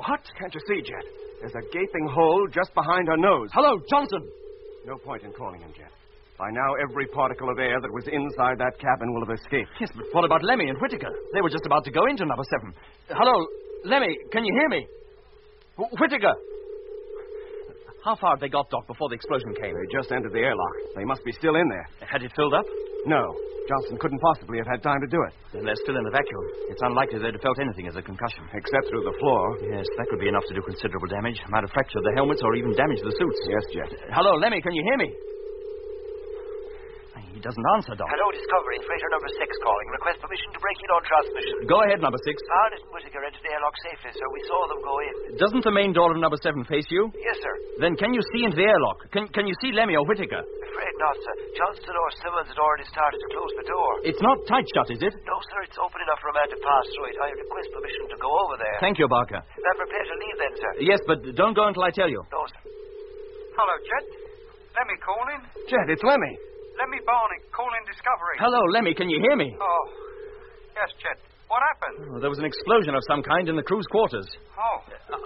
What? Can't you see, Jet? There's a gaping hole just behind her nose. Hello, Johnson. No point in calling him, Jet. By now, every particle of air that was inside that cabin will have escaped. Yes, but what about Lemmy and Whittaker? They were just about to go into number 7. Hello, Lemmy, can you hear me? Whittaker! How far had they got, Doc, before the explosion came? They just entered the airlock. They must be still in there. Had it filled up? No. Johnson couldn't possibly have had time to do it. Then they're still in the vacuum. It's unlikely they'd have felt anything as a concussion. Except through the floor. Yes, that would be enough to do considerable damage. Might have fractured the helmets or even damaged the suits. Yes, Jet. Hello, Lemmy, can you hear me? He doesn't answer, Doc. Hello, Discovery. Freighter number 6 calling. Request permission to break in on transmission. Go ahead, number 6. Barnett and Whittaker entered the airlock safely, sir. We saw them go in. Doesn't the main door of number 7 face you? Yes, sir. Then can you see into the airlock? Can you see Lemmy or Whittaker? Afraid not, sir. Johnston or Simmons had already started to close the door. It's not tight shut, is it? No, sir. It's open enough for a man to pass through it. I request permission to go over there. Thank you, Barker. I'm prepared to leave then, sir. Yes, but don't go until I tell you. No, sir. Hello, Jet. Lemmy calling. Jet, it's Lemmy. Lemmy Barnett calling Discovery. Hello, Lemmy, can you hear me? Oh, yes, Jet. What happened? Oh, there was an explosion of some kind in the crew's quarters. Oh,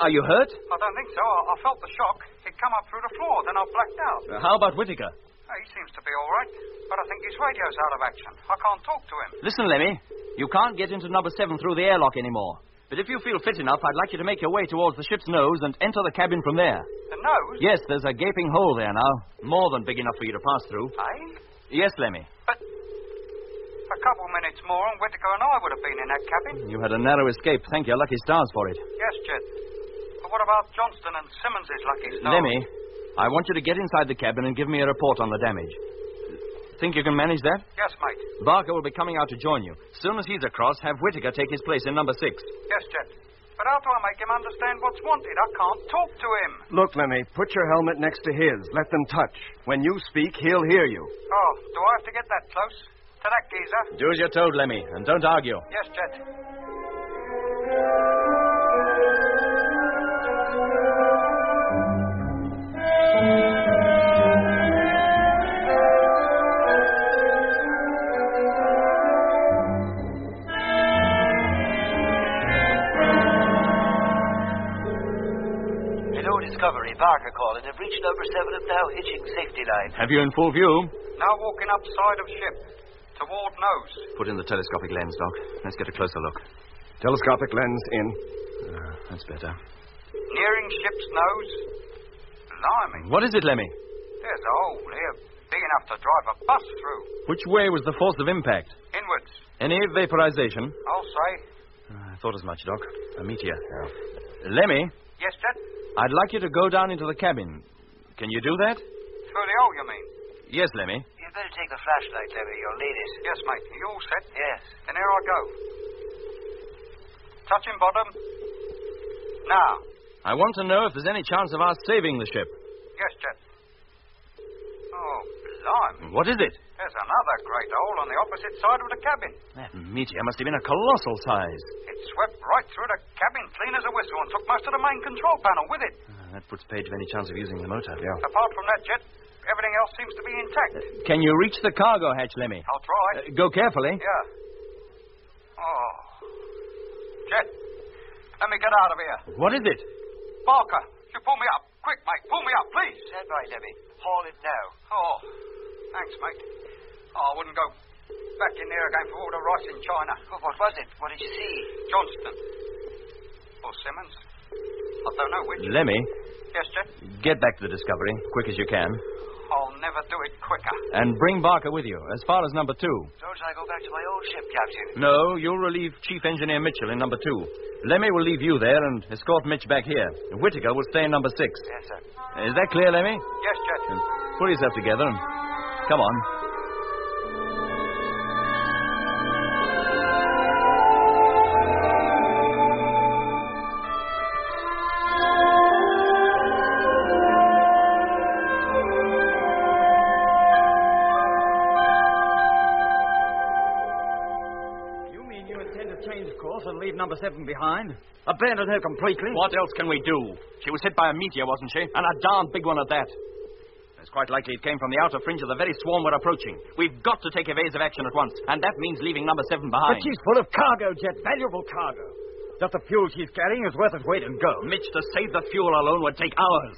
Are you hurt? I don't think so. I felt the shock. It come up through the floor, then I blacked out. How about Whittaker? He seems to be all right, but I think his radio's out of action. I can't talk to him. Listen, Lemmy, you can't get into number 7 through the airlock anymore. But if you feel fit enough, I'd like you to make your way towards the ship's nose and enter the cabin from there. The nose? Yes, there's a gaping hole there now. More than big enough for you to pass through. Aye? Yes, Lemmy. But a couple minutes more and Whittaker and I would have been in that cabin. You had a narrow escape. Thank your lucky stars for it. Yes, Jet. But what about Johnston and Simmons' lucky stars? Lemmy, I want you to get inside the cabin and give me a report on the damage. Think you can manage that? Yes, mate. Barker will be coming out to join you. As soon as he's across, have Whittaker take his place in number 6. Yes, Jet. But how do I make him understand what's wanted? I can't talk to him. Look, Lemmy, put your helmet next to his. Let them touch. When you speak, he'll hear you. Oh, do I have to get that close? To that geezer? Do as you're told, Lemmy, and don't argue. Yes, Jet. Discovery, Barker calling. Have reached number 7 and now hitching safety line. Have you in full view? Now walking up side of ship. Toward nose. Put in the telescopic lens, Doc. Let's get a closer look. Telescopic lens in. That's better. Nearing ship's nose. Blimey. What is it, Lemmy? There's a hole here. Big enough to drive a bus through. Which way was the force of impact? Inwards. Any vaporization? I'll say. I thought as much, Doc. A meteor. Lemmy? Yes, Jet? I'd like you to go down into the cabin. Can you do that? Through the hole, you mean? Yes, Lemmy. You'd better take the flashlight, Lemmy. You'll need it. Yes, mate. Are you all set? Yes. Then here I go. Touching bottom. Now. I want to know if there's any chance of our saving the ship. Yes, Jet. Oh, blimey. What is it? There's another great hole on the opposite side of the cabin. That meteor must have been a colossal size. It swept right through the cabin clean as a whistle and took most of the main control panel with it. That puts Page of any chance of using the motor. Yeah. Apart from that, Jet, everything else seems to be intact. Can you reach the cargo hatch, Lemmy? I'll try. Go carefully. Yeah. Oh. Jet, let me get out of here. What is it? Barker, you pull me up. Quick, mate, pull me up, please. Stand by, Lemmy. Haul it now. Oh, thanks, mate. Oh, I wouldn't go back in there again for all the rice in China. Oh, what was it? What did you see? Johnston. Or Simmons. I don't know which. Lemmy, Yes, Jet? get back to the Discovery, quick as you can. I'll never do it quicker. And bring Barker with you, as far as number 2. Don't I go back to my old ship, Captain? No, you'll relieve Chief Engineer Mitchell in number 2. Lemmy will leave you there and escort Mitch back here. Whittaker will stay in number 6. Yes, sir. Is that clear, Lemmy? Yes, Jet. Then pull yourself together and come on. And leave number 7 behind? Abandon her completely? What else can we do? She was hit by a meteor, wasn't she? And a darn big one at that. It's quite likely it came from the outer fringe of the very swarm we're approaching. We've got to take evasive action at once, and that means leaving number 7 behind. But she's full of cargo, Jet. Valuable cargo. that the fuel she's carrying is worth its weight in gold. Mitch, to save the fuel alone would take hours.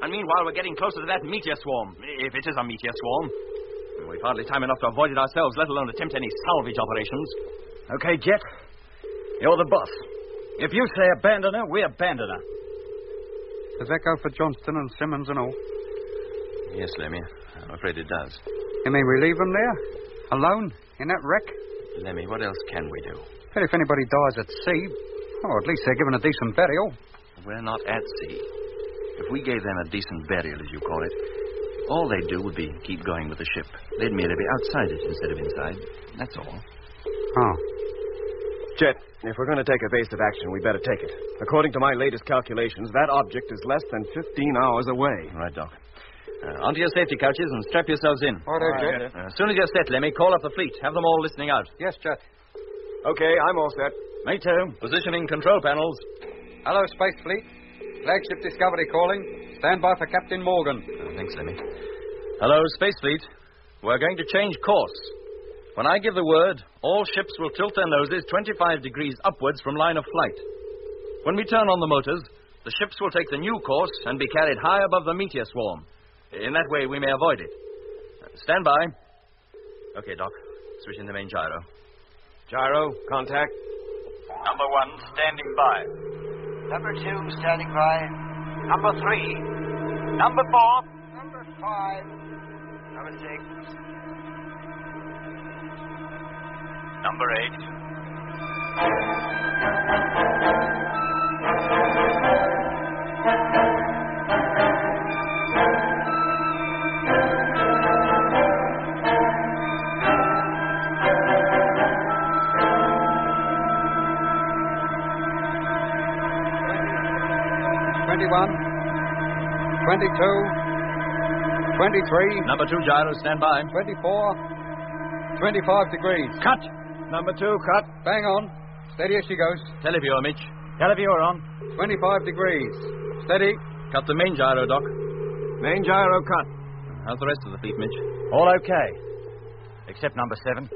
And meanwhile, we're getting closer to that meteor swarm. If it is a meteor swarm. We've hardly time enough to avoid it ourselves, let alone attempt any salvage operations. Okay, Jet. You're the boss. If you say abandon her, we abandon her. Does that go for Johnston and Simmons and all? Yes, Lemmy. I'm afraid it does. You mean we leave them there? Alone? In that wreck? Lemmy, what else can we do? But if anybody dies at sea, oh, at least they're given a decent burial. We're not at sea. If we gave them a decent burial, as you call it, all they'd do would be keep going with the ship. They'd merely be outside it instead of inside. That's all. Oh. Jet, if we're going to take evasive action, we better take it. According to my latest calculations, that object is less than 15 hours away. All right, Doc. Onto your safety couches and strap yourselves in. All right, Jet. As soon as you're set, Lemmy, call up the fleet. Have them all listening out. Yes, Jet. Okay, I'm all set. Me too. Positioning control panels. Hello, Space Fleet. Flagship Discovery calling. Stand by for Captain Morgan. Thanks, Lemmy. Hello, Space Fleet. We're going to change course. When I give the word, all ships will tilt their noses 25 degrees upwards from line of flight. When we turn on the motors, the ships will take the new course and be carried high above the meteor swarm. In that way, we may avoid it. Stand by. Okay, Doc. Switch in the main gyro. Gyro, contact. Number 1, standing by. Number 2, standing by. Number 3. Number 4. Number 5. Number 6. Number 21, 22, 23, Number 2 gyro, stand by. 24, 25 degrees. Cut. Number 2, cut. Bang on. Steady as she goes. Televiewer, Mitch. Televiewer on. 25 degrees. Steady. Cut the main gyro, Doc. Main gyro cut. How's the rest of the fleet, Mitch? All okay. Except number 7.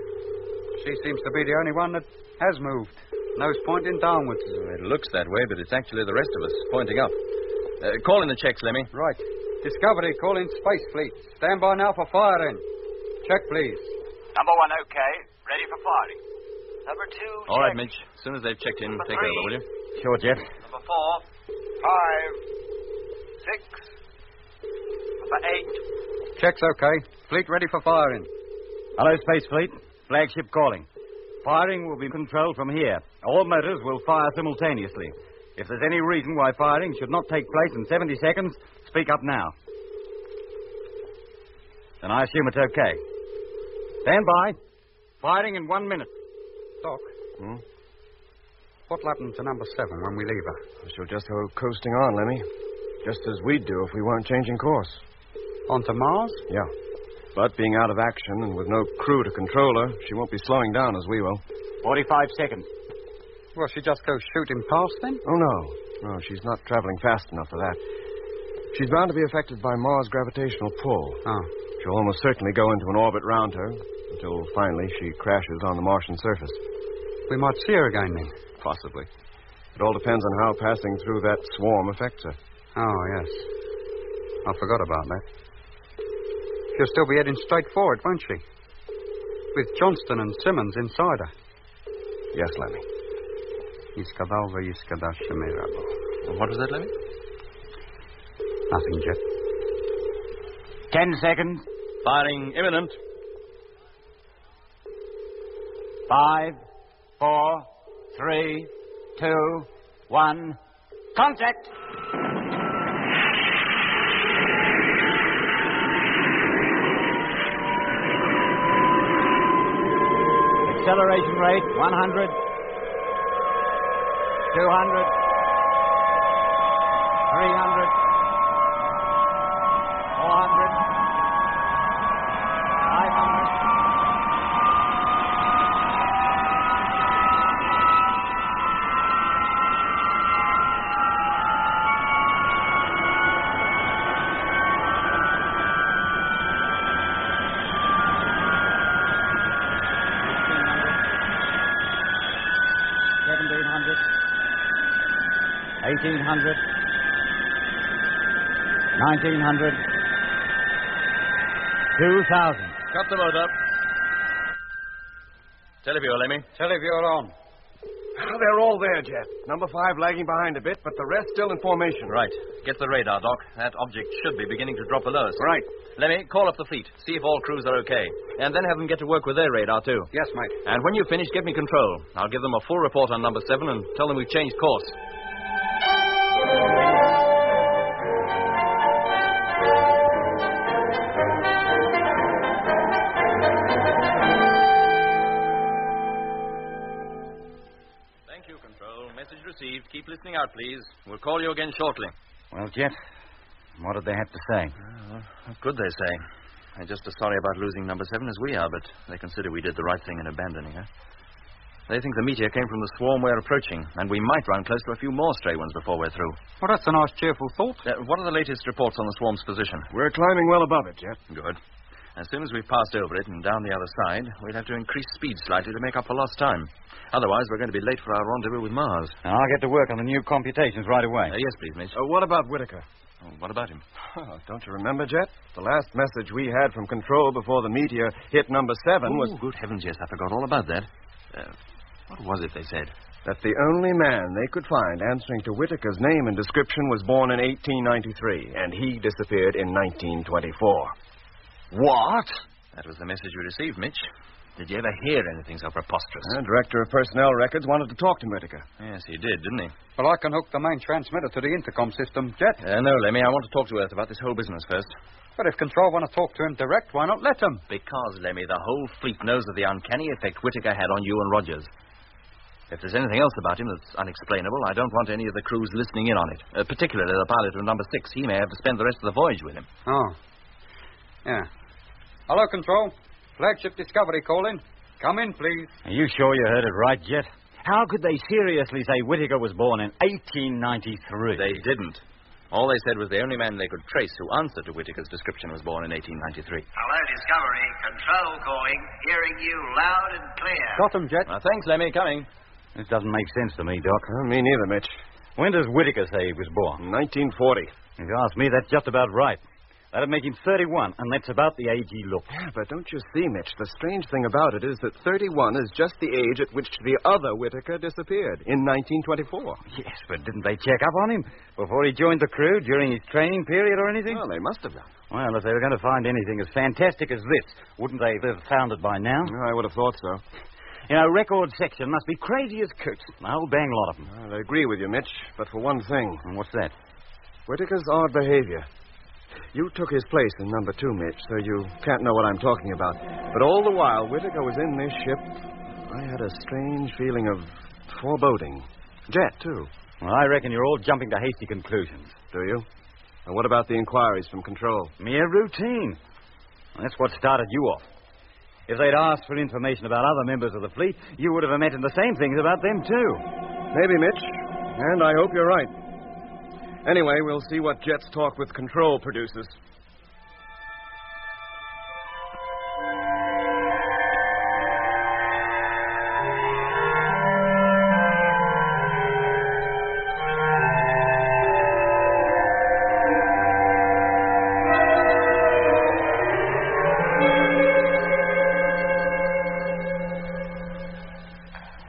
She seems to be the only one that has moved. Nose pointing downwards. It looks that way, but it's actually the rest of us pointing up. Call in the checks, Lemmy. Right. Discovery calling Space Fleet. Stand by now for firing. Check, please. Number 1, okay. Ready for firing. Number 2, All right, check. Mitch. As soon as they've checked in, Number take 3. over, will you? Sure, Jet. Number 4. 5. 6. Number 8. Check's okay. Fleet ready for firing. Hello, Space Fleet. Flagship calling. Firing will be controlled from here. All motors will fire simultaneously. If there's any reason why firing should not take place in 70 seconds, speak up now. Then I assume it's okay. Stand by. Firing in 1 minute. Doc. What'll happen to number 7 when we leave her? She'll just go coasting on, Lemmy. Just as we'd do if we weren't changing course. On to Mars? Yeah. But being out of action and with no crew to control her, she won't be slowing down as we will. 45 seconds. Will she just go shooting past then? Oh, no. No, she's not traveling fast enough for that. She's bound to be affected by Mars' gravitational pull. Oh. She'll almost certainly go into an orbit round her until finally she crashes on the Martian surface. We might see her again then. Possibly. It all depends on how passing through that swarm affects her. Oh, yes. I forgot about that. She'll still be heading straight forward, won't she? With Johnston and Simmons inside her. Yes, Lemmy. Iskadalva, Iskadashamirabo. What was that, Lemmy? Nothing, Jet. 10 seconds. Firing imminent. 5, 4, 3, 2, 1. Contact! Acceleration rate 100, 200, 300, 400, 500. 1900. 1900. 2000. Cut the motor. Televiewer, Lemmy. Televiewer on. They're all there, Jet. Number 5 lagging behind a bit, but the rest still in formation. Right. Get the radar, Doc. That object should be beginning to drop below us. Right. Lemmy, call up the fleet. See if all crews are okay. And then have them get to work with their radar, too. Yes, mate. And when you've finished, give me control. I'll give them a full report on number 7 and tell them we've changed course. Thank you, Control. Message received. Keep listening out, please. We'll call you again shortly. Well, Jet, what did they have to say? What could they say? They're just as sorry about losing number 7 as we are, but they consider we did the right thing in abandoning her. They think the meteor came from the swarm we're approaching, and we might run close to a few more stray ones before we're through. Well, that's a nice, cheerful thought. What are the latest reports on the swarm's position? We're climbing well above it, Jet. Good. As soon as we've passed over it and down the other side, we'll have to increase speed slightly to make up for lost time. Otherwise, we're going to be late for our rendezvous with Mars. I'll get to work on the new computations right away. Yes, please, Mitch. What about Whitaker? What about him? Don't you remember, Jet? The last message we had from Control before the meteor hit number 7 was... Good heavens, yes, I forgot all about that. What was it they said? that the only man they could find answering to Whitaker's name and description was born in 1893, and he disappeared in 1924. What? That was the message we received, Mitch. Did you ever hear anything so preposterous? The director of personnel records wanted to talk to Whitaker. Yes, he did, didn't he? Well, I can hook the main transmitter to the intercom system, Jet. No, Lemmy, I want to talk to Earth about this whole business first. But if Control want to talk to him direct, why not let him? Because, Lemmy, the whole fleet knows of the uncanny effect Whitaker had on you and Rogers. If there's anything else about him that's unexplainable, I don't want any of the crews listening in on it. Particularly the pilot of number 6. He may have to spend the rest of the voyage with him. Oh. Yeah. Hello, Control. Flagship Discovery calling. Come in, please. Are you sure you heard it right, Jet? How could they seriously say Whitaker was born in 1893? They didn't. All they said was the only man they could trace who answered to Whitaker's description was born in 1893. Hello, Discovery. Control calling. Hearing you loud and clear. Got him, Jet. Thanks, Lemmy. Coming. This doesn't make sense to me, Doc. Me neither, Mitch. When does Whitaker say he was born? 1940. If you ask me, that's just about right. That'd make him 31, and that's about the age he looked. Yeah, but don't you see, Mitch, the strange thing about it is that 31 is just the age at which the other Whitaker disappeared, in 1924. Yes, but didn't they check up on him before he joined the crew during his training period or anything? Well, they must have done. Well, if they were going to find anything as fantastic as this, wouldn't they have found it by now? I would have thought so. You know, record section must be crazy as coots. A whole bang lot of them. Well, I agree with you, Mitch, but for one thing. And what's that? Whitaker's odd behavior. You took his place in number 2, Mitch, so you can't know what I'm talking about. But all the while Whitaker was in this ship, I had a strange feeling of foreboding. Jet, too. Well, I reckon you're all jumping to hasty conclusions. Do you? And what about the inquiries from Control? Mere routine. Well, that's what started you off. If they'd asked for information about other members of the fleet, you would have imagined the same things about them, too. Maybe, Mitch. And I hope you're right. Anyway, we'll see what Jet's talk with Control produces.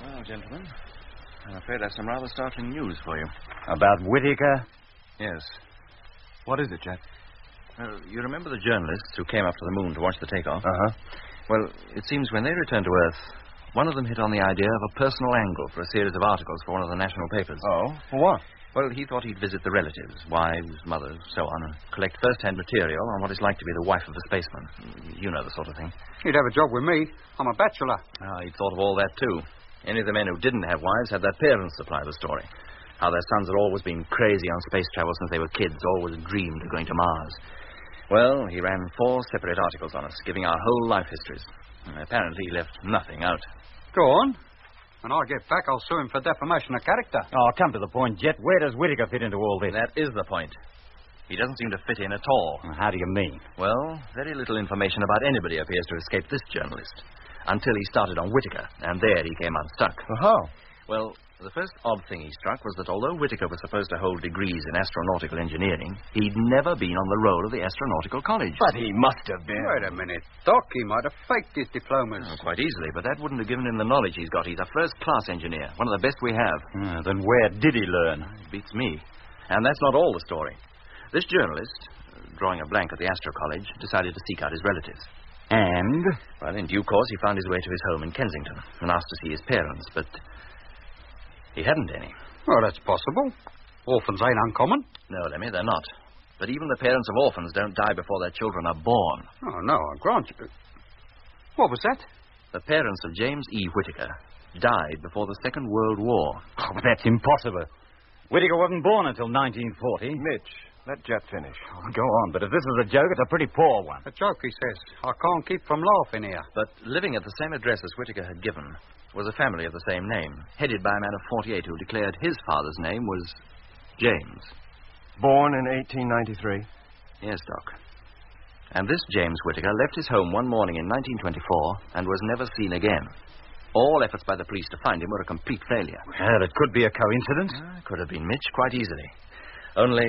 Well, gentlemen, I'm afraid I have some rather startling news for you. About Whitaker? Yes. What is it, Jet? You remember the journalists who came up to the moon to watch the takeoff? Uh-huh. Well, it seems when they returned to Earth, one of them hit on the idea of a personal angle for a series of articles for one of the national papers. Oh? For what? Well, he thought he'd visit the relatives, wives, mothers, so on, and collect first-hand material on what it's like to be the wife of a spaceman. You know the sort of thing. He'd have a job with me. I'm a bachelor. He'd thought of all that, too. Any of the men who didn't have wives had their parents supply the story. How their sons had always been crazy on space travel since they were kids, always dreamed of going to Mars. Well, he ran 4 separate articles on us, giving our whole life histories. And apparently he left nothing out. Go on. When I get back, I'll sue him for defamation of character. Oh, come to the point, Jet. Where does Whitaker fit into all this? That is the point. He doesn't seem to fit in at all. How do you mean? Well, very little information about anybody appears to escape this journalist. Until he started on Whitaker, and there he came unstuck. Well, how? Well, The first odd thing he struck was that although Whittaker was supposed to hold degrees in astronautical engineering, he'd never been on the roll of the Astronautical College. But he must have been. Wait a minute, Doc. He might have faked his diplomas. Oh, quite easily, but that wouldn't have given him the knowledge he's got. He's a first-class engineer, one of the best we have. Then where did he learn? It beats me. And that's not all the story. This journalist, drawing a blank at the Astro College, decided to seek out his relatives. And? Well, in due course, he found his way to his home in Kensington and asked to see his parents, but he hadn't any. Well, that's possible. Orphans ain't uncommon. No, Lemmy, they're not. But even the parents of orphans don't die before their children are born. Oh, no, I grant you. What was that? The parents of James E. Whittaker died before the Second World War. Oh, but that's impossible. Whittaker wasn't born until 1940. Mitch, let Jet finish. Oh, go on, but if this is a joke, it's a pretty poor one. A joke, he says. I can't keep from laughing here. But living at the same address as Whittaker had given was a family of the same name, headed by a man of 48 who declared his father's name was James. Born in 1893? Yes, Doc. And this James Whittaker left his home one morning in 1924 and was never seen again. All efforts by the police to find him were a complete failure. Well, it could be a coincidence. Could have been Mitch, quite easily. Only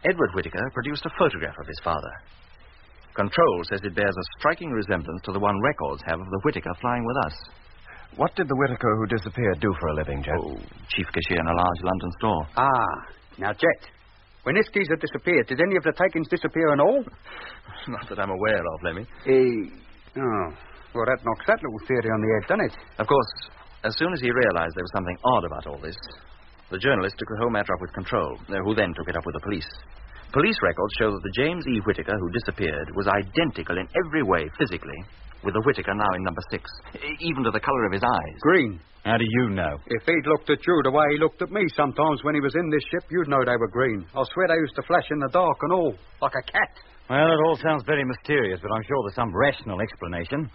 Edward Whittaker produced a photograph of his father. Control says it bears a striking resemblance to the one records have of the Whittaker flying with us. What did the Whittaker who disappeared do for a living, Jet? Oh, chief cashier in a large London store. Ah, now, Jet, when this geezer disappeared, did any of the takings disappear and all? Not that I'm aware of, Lemmy. Oh, well, that knocks that little theory on the head, doesn't it? Of course, as soon as he realized there was something odd about all this, the journalist took the whole matter up with Control, who then took it up with the police. Police records show that the James E. Whittaker who disappeared was identical in every way, physically, with the Whittaker now in number 6, even to the color of his eyes. Green. How do you know? If he'd looked at you the way he looked at me sometimes when he was in this ship, you'd know they were green. I'll swear they used to flash in the dark and all, like a cat. Well, it all sounds very mysterious, but I'm sure there's some rational explanation.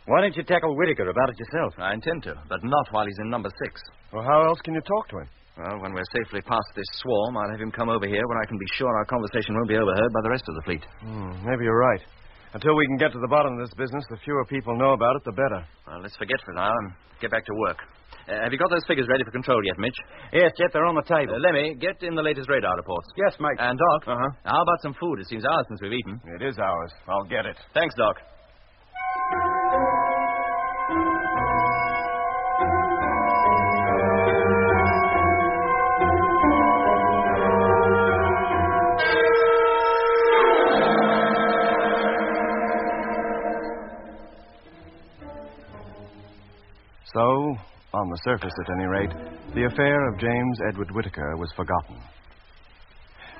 Why don't you tackle Whittaker about it yourself? I intend to, but not while he's in number 6. Well, how else can you talk to him? Well, when we're safely past this swarm, I'll have him come over here where I can be sure our conversation won't be overheard by the rest of the fleet. Maybe you're right. Until we can get to the bottom of this business, the fewer people know about it, the better. Well, let's forget for now and get back to work. Have you got those figures ready for Control yet, Mitch? Yes, Jet, they're on the table. Lemmy, get in the latest radar reports. Yes, mate. And, Doc, how about some food? It seems hours since we've eaten. It is ours. I'll get it. Thanks, Doc. So, on the surface at any rate, the affair of James Edward Whittaker was forgotten.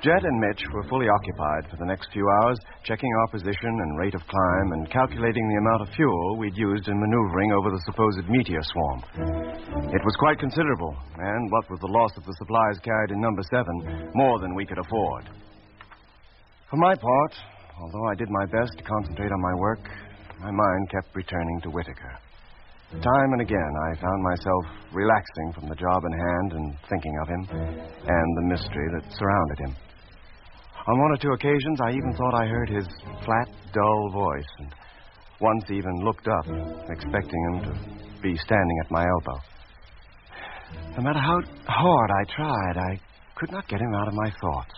Jet and Mitch were fully occupied for the next few hours, checking our position and rate of climb and calculating the amount of fuel we'd used in maneuvering over the supposed meteor swarm. It was quite considerable, and what with the loss of the supplies carried in number 7, more than we could afford. For my part, although I did my best to concentrate on my work, my mind kept returning to Whittaker. Time and again, I found myself relaxing from the job in hand and thinking of him and the mystery that surrounded him. On one or two occasions, I even thought I heard his flat, dull voice, and once even looked up, expecting him to be standing at my elbow. No matter how hard I tried, I could not get him out of my thoughts.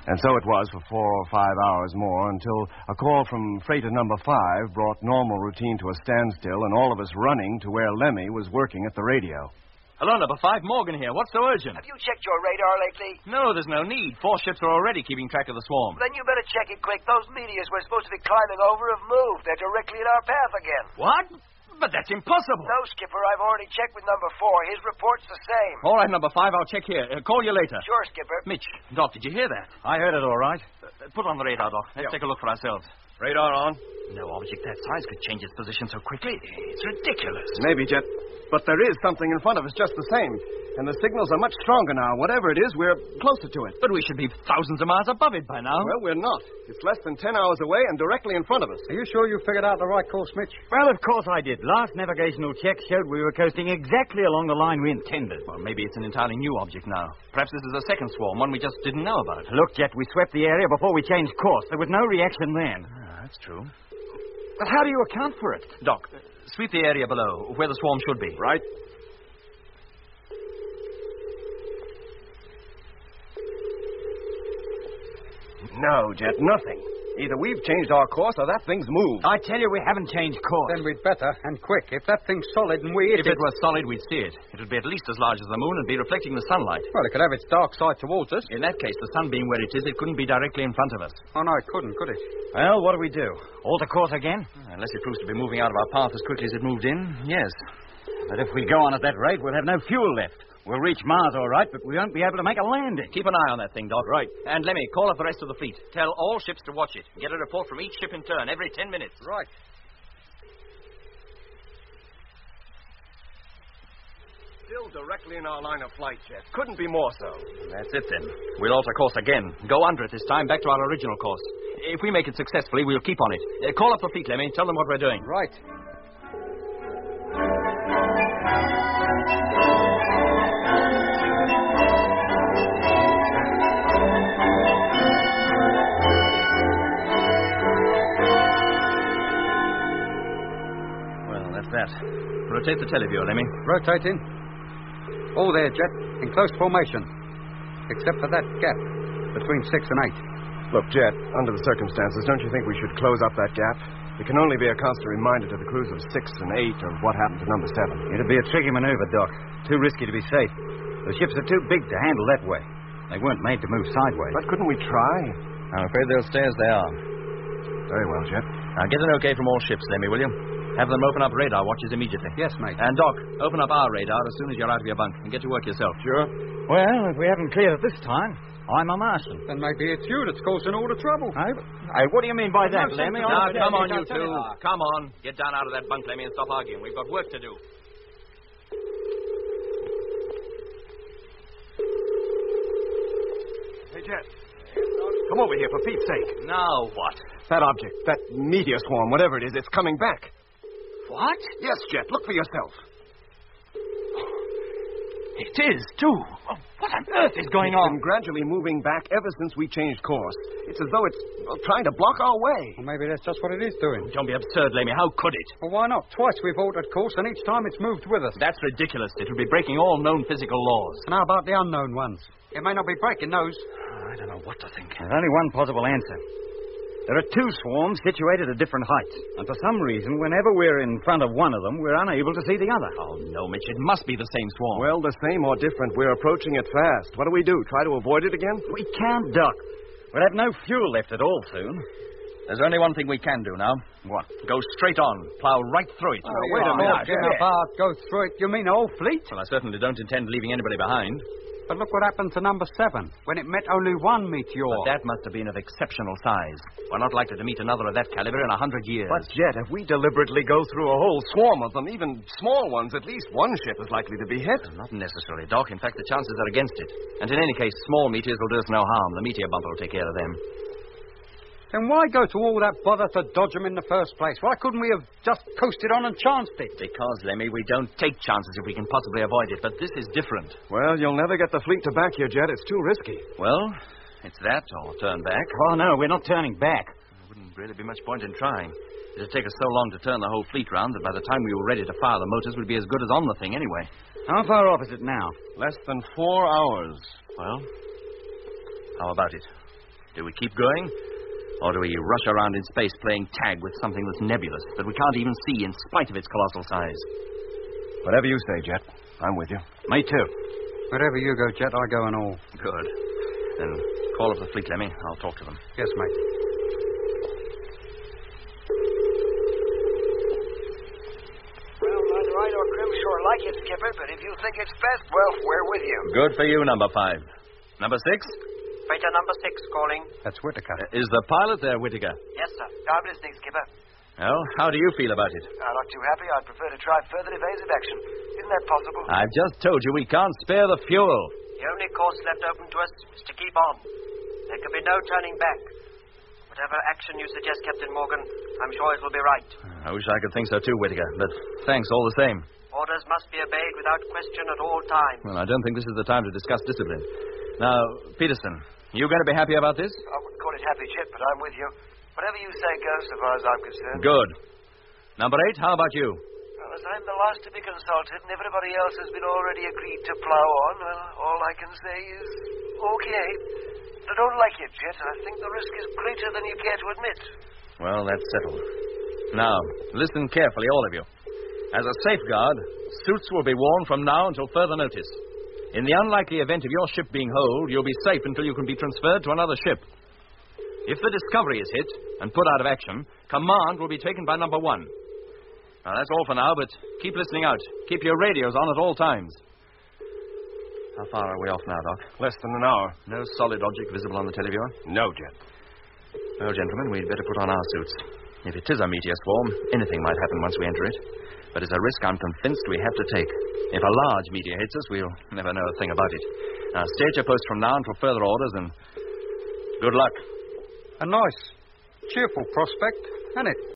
And so it was for 4 or 5 hours more until a call from freighter number 5 brought normal routine to a standstill and all of us running to where Lemmy was working at the radio. Hello, number 5, Morgan here. What's so urgent? Have you checked your radar lately? No, there's no need. 4 ships are already keeping track of the swarm. Then you better check it quick. Those meteors we're supposed to be climbing over have moved. They're directly in our path again. What? But that's impossible. No, Skipper. I've already checked with number 4. His report's the same. All right, number 5, I'll check here. Call you later. Sure, Skipper. Mitch, Doc, did you hear that? I heard it all right. Put on the radar, Doc. Let's take a look for ourselves. Radar on? No object that size could change its position so quickly. It's ridiculous. Maybe, Jet. But there is something in front of us just the same. And the signals are much stronger now. Whatever it is, we're closer to it. But we should be thousands of miles above it by now. Well, we're not. It's less than 10 hours away and directly in front of us. Are you sure you figured out the right course, Mitch? Well, of course I did. Last navigational check showed we were coasting exactly along the line we intended. Well, maybe it's an entirely new object now. Perhaps this is a second swarm, one we just didn't know about. Look, Jet, we swept the area before we changed course. There was no reaction then. That's true. But how do you account for it? Doc, sweep the area below, where the swarm should be. Right. No, Jet, nothing. Either we've changed our course or that thing's moved. I tell you, we haven't changed course. Then we'd better, and quick. If that thing's solid and we hit If it was solid, we'd see it. It would be at least as large as the moon and be reflecting the sunlight. Well, it could have its dark side towards us. In that case, the sun being where it is, it couldn't be directly in front of us. Oh, no, it couldn't, could it? Well, what do we do? Alter course again? Unless it proves to be moving out of our path as quickly as it moved in, yes. But if we go on at that rate, we'll have no fuel left. We'll reach Mars all right, but we won't be able to make a landing. Keep an eye on that thing, Doc. Right. And Lemmy, call up the rest of the fleet. Tell all ships to watch it. Get a report from each ship in turn every 10 minutes. Right. Still directly in our line of flight, Jet. Couldn't be more so. That's it, then. We'll alter course again. Go under it this time, back to our original course. If we make it successfully, we'll keep on it. Call up the fleet, Lemmy. Tell them what we're doing. Right. Well, that's that. Rotate the televiewer, Lemmy. Rotating. Oh, there, Jet. In close formation. Except for that gap between 6 and 8. Look, Jet, under the circumstances, don't you think we should close up that gap? It can only be a constant reminder to the crews of 6 and 8 of what happened to number 7. It'd be a tricky maneuver, Doc. Too risky to be safe. The ships are too big to handle that way. They weren't made to move sideways. But couldn't we try? I'm afraid they'll stay as they are. Very well, Jet. Now, get an okay from all ships, Lemmy, will you? Have them open up radar watches immediately. Yes, mate. And, Doc, open up our radar as soon as you're out of your bunk and get to work yourself. Sure. Well, if we haven't cleared it this time, I'm a Martian. Then maybe it's you that's causing all the trouble. What do you mean by that, Lemmy? Now, come on, you two. Come on. Get down out of that bunk, Lemmy, and stop arguing. We've got work to do. Hey, Jet. Come over here, for Pete's sake. Now what? That object, that meteor swarm, whatever it is, it's coming back. What? Yes, Jet. Look for yourself. It is, too. Oh, what on earth is going It's on? been gradually moving back ever since we changed course. It's as though it's trying to block our way. Well, maybe that's just what it is doing. Don't be absurd, Lemmy. How could it? Well, why not? Twice we've altered course, and each time it's moved with us. That's ridiculous. It would be breaking all known physical laws. And how about the unknown ones? It may not be breaking those. I don't know what to think. There's only one possible answer. There are two swarms situated at different heights, and for some reason, whenever we're in front of one of them, we're unable to see the other. Oh, no, Mitch. It must be the same swarm. Well, the same or different. We're approaching it fast. What do we do? Try to avoid it again? We can't, Doc. We'll have no fuel left at all soon. There's only one thing we can do now. What? Go straight on. Plow right through it. Wait a minute. About go through it. You mean the whole fleet? Well, I certainly don't intend leaving anybody behind. But look what happened to number 7, when it met only one meteor. But that must have been of exceptional size. We're not likely to meet another of that caliber in 100 years. But, Jet, if we deliberately go through a whole swarm of them, even small ones, at least one ship is likely to be hit. Not necessarily, Doc. In fact, the chances are against it. And in any case, small meteors will do us no harm. The meteor bumper will take care of them. Then why go to all that bother to dodge them in the first place? Why couldn't we have just coasted on and chanced it? Because, Lemmy, we don't take chances if we can possibly avoid it. But this is different. Well, you'll never get the fleet to back you, Jet. It's too risky. Well, it's that or turn back. Oh, no, we're not turning back. There wouldn't really be much point in trying. It'd take us so long to turn the whole fleet round that by the time we were ready to fire the motors, we'd be as good as on the thing anyway. How far off is it now? Less than 4 hours. Well, how about it? Do we keep going? Or do we rush around in space playing tag with something that's nebulous, that we can't even see in spite of its colossal size? Whatever you say, Jet. I'm with you. Me too. Wherever you go, Jet, I go and all. Good. Then call up the fleet, Lemmy. I'll talk to them. Yes, mate. Well, neither I nor Grim sure like it, Skipper, but if you think it's best, well, we're with you. Good for you, number 5. Number 6? Freighter number 6 calling. That's Whittaker. Is the pilot there, Whittaker? Yes, sir. I'm listening, Skipper. Well, how do you feel about it? Not too happy. I'd prefer to try further evasive action. Isn't that possible? I've just told you we can't spare the fuel. The only course left open to us is to keep on. There can be no turning back. Whatever action you suggest, Captain Morgan, I'm sure it will be right. I wish I could think so too, Whittaker, but thanks all the same. Orders must be obeyed without question at all times. Well, I don't think this is the time to discuss discipline. Now, Peterson, you going to be happy about this? I wouldn't call it happy, Chip, but I'm with you. Whatever you say goes, so far as I'm concerned. Good. Number 8, how about you? Well, as I'm the last to be consulted and everybody else has been already agreed to plow on, well, all I can say is, okay. I don't like it, Jet. I think the risk is greater than you care to admit. Well, that's settled. Now, listen carefully, all of you. As a safeguard, suits will be worn from now until further notice. In the unlikely event of your ship being holed, you'll be safe until you can be transferred to another ship. If the Discovery is hit and put out of action, command will be taken by number 1. Now, that's all for now, but keep listening out. Keep your radios on at all times. How far are we off now, Doc? Less than an hour. No solid object visible on the televiewer? No, Jet. Well, gentlemen, we'd better put on our suits. If it is a meteor swarm, anything might happen once we enter it. But it's a risk I'm convinced we have to take. If a large meteor hits us, we'll never know a thing about it. Now, stay at your post from now until further orders, and good luck. A nice, cheerful prospect, isn't it?